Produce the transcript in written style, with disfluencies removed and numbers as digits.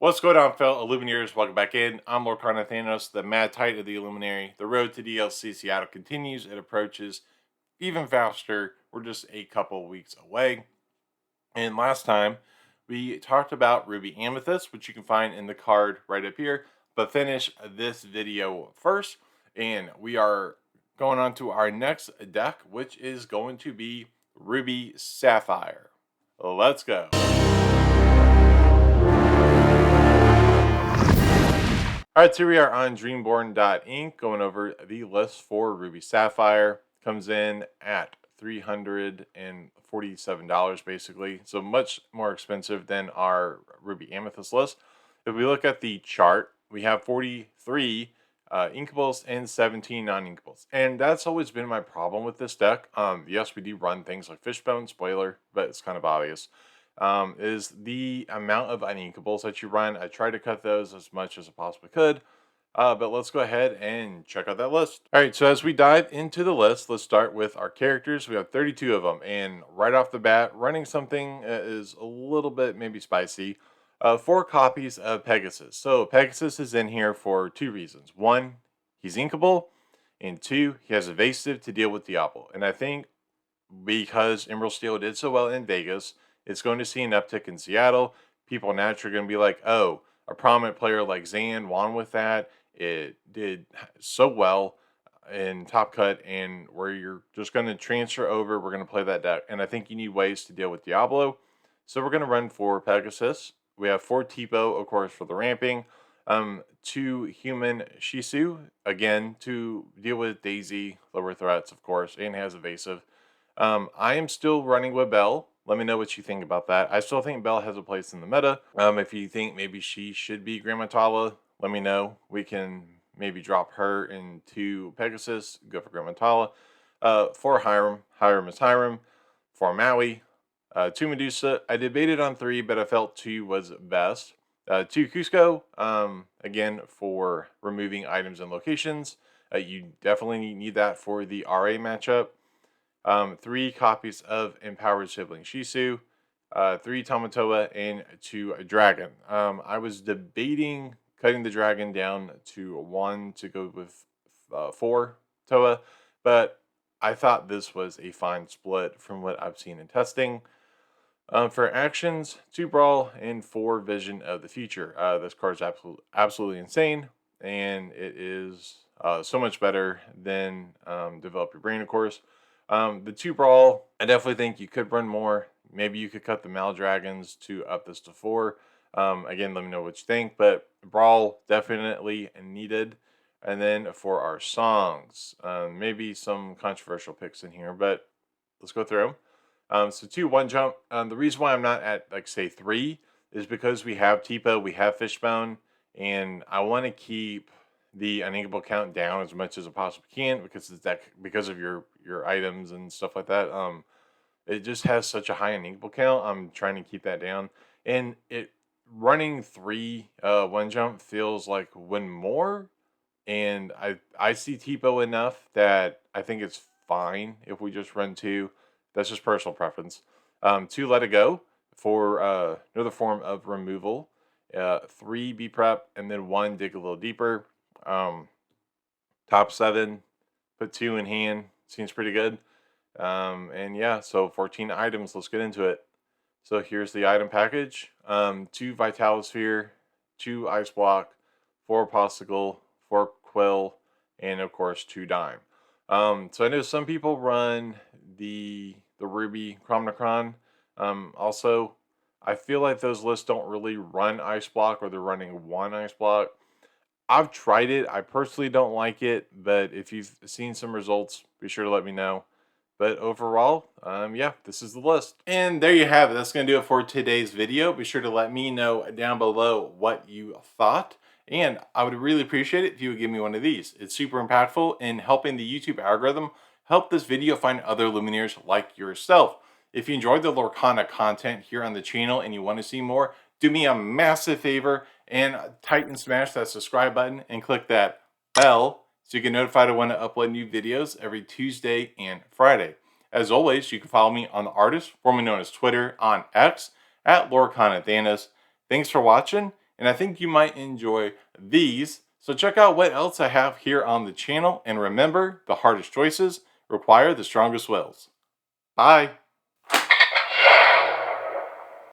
What's going on, fellow Illuminaries? Welcome back in. I'm Lorcana Thanos, the Mad Titan of the Illuminary. The road to DLC Seattle continues. It approaches even faster. We're just a couple weeks away. And last time, we talked about Ruby Amethyst, which you can find in the card right up here. But finish this video first. And we are going on to our next deck, which is going to be Ruby Sapphire. Let's go. Alright, so we are on Dreamborn.inc, going over the list for Ruby Sapphire. Comes in at $347 basically, so much more expensive than our Ruby Amethyst list. If we look at the chart, we have 43 inkables and 17 non-inkables, and that's always been my problem with this deck. Yes, we do run things like Fishbone, spoiler, but it's kind of obvious. Is the amount of uninkables that you run. I try to cut those as much as I possibly could. But let's go ahead and check out that list. All right, so as we dive into the list, let's start with our characters. We have 32 of them, and right off the bat, running something is a little bit maybe spicy. 4 copies of Pegasus. So Pegasus is in here for 2 reasons. 1, he's inkable, and 2, he has evasive to deal with Diablo. And I think because Emerald Steel did so well in Vegas, it's going to see an uptick in Seattle. People naturally are going to be like, oh, a prominent player like Zan won with that. It did so well in Top Cut, and where you're just going to transfer over, we're going to play that deck. And I think you need ways to deal with Diablo. So we're going to run 4 Pegasus. We have 4 Tipo, of course, for the ramping. 2 human Shisu, again, to deal with Daisy, lower threats, of course, and has evasive. I am still running with Belle. Let me know what you think about that. I still think Belle has a place in the meta. If you think maybe she should be Grandma Tala, let me know. We can maybe drop her into Pegasus, go for Grandma Tala. 4 Hiram. Hiram is Hiram. 4 Maui. 2 Medusa. I debated on 3, but I felt 2 was best. 2 Cusco. Again, for removing items and locations. You definitely need that for the RA matchup. 3 copies of Empowered Sibling Shisu, 3 Tamatoa, and 2 Dragon. I was debating cutting the Dragon down to 1 to go with 4 Toa, but I thought this was a fine split from what I've seen in testing. For actions, 2 Brawl and 4 Vision of the Future. This card is absolutely insane, and it is so much better than Develop Your Brain, of course. The 2 Brawl, I definitely think you could run more. Maybe you could cut the Maldragons to up this to 4. Again, let me know what you think, but Brawl definitely needed. And then for our songs, maybe some controversial picks in here, but let's go through them. So 2 One Jump. The reason why I'm not at, like, say 3 is because we have Tipo, we have Fishbone, and I want to keep the uninkable count down as much as I possibly can because of your items and stuff like that. It just has such a high uninkable count. I'm trying to keep that down, and it running 3 One Jump feels like one more. And I see Tipo enough that I think it's fine if we just run 2. That's just personal preference. 2 Let It Go for another form of removal. 3 Be Prep, and then 1 Dig a Little Deeper. Top 7, put 2 in hand. Seems pretty good. And yeah, so 14 items. Let's get into it. So here's the item package. 2 Vitalosphere, 2 Ice Block, 4 Posticle, 4 Quill, and of course 2 Dime. So I know some people run the Ruby Chronicron. Also, I feel like those lists don't really run Ice Block, or they're running 1 Ice Block. I've tried it. I personally don't like it, but if you've seen some results, be sure to let me know. But overall, yeah, this is the list. And there you have it. That's going to do it for today's video. Be sure to let me know down below what you thought. And I would really appreciate it if you would give me one of these. It's super impactful in helping the YouTube algorithm help this video find other Lumineers like yourself. If you enjoyed the Lorcana content here on the channel and you want to see more, do me a massive favor and tighten smash that subscribe button and click that bell so you get notified when I upload new videos every Tuesday and Friday. As always, you can follow me on the artist, formerly known as Twitter, on X, at Lorcana Thanos. Thanks for watching, and I think you might enjoy these. So check out what else I have here on the channel, and remember, the hardest choices require the strongest wills. Bye!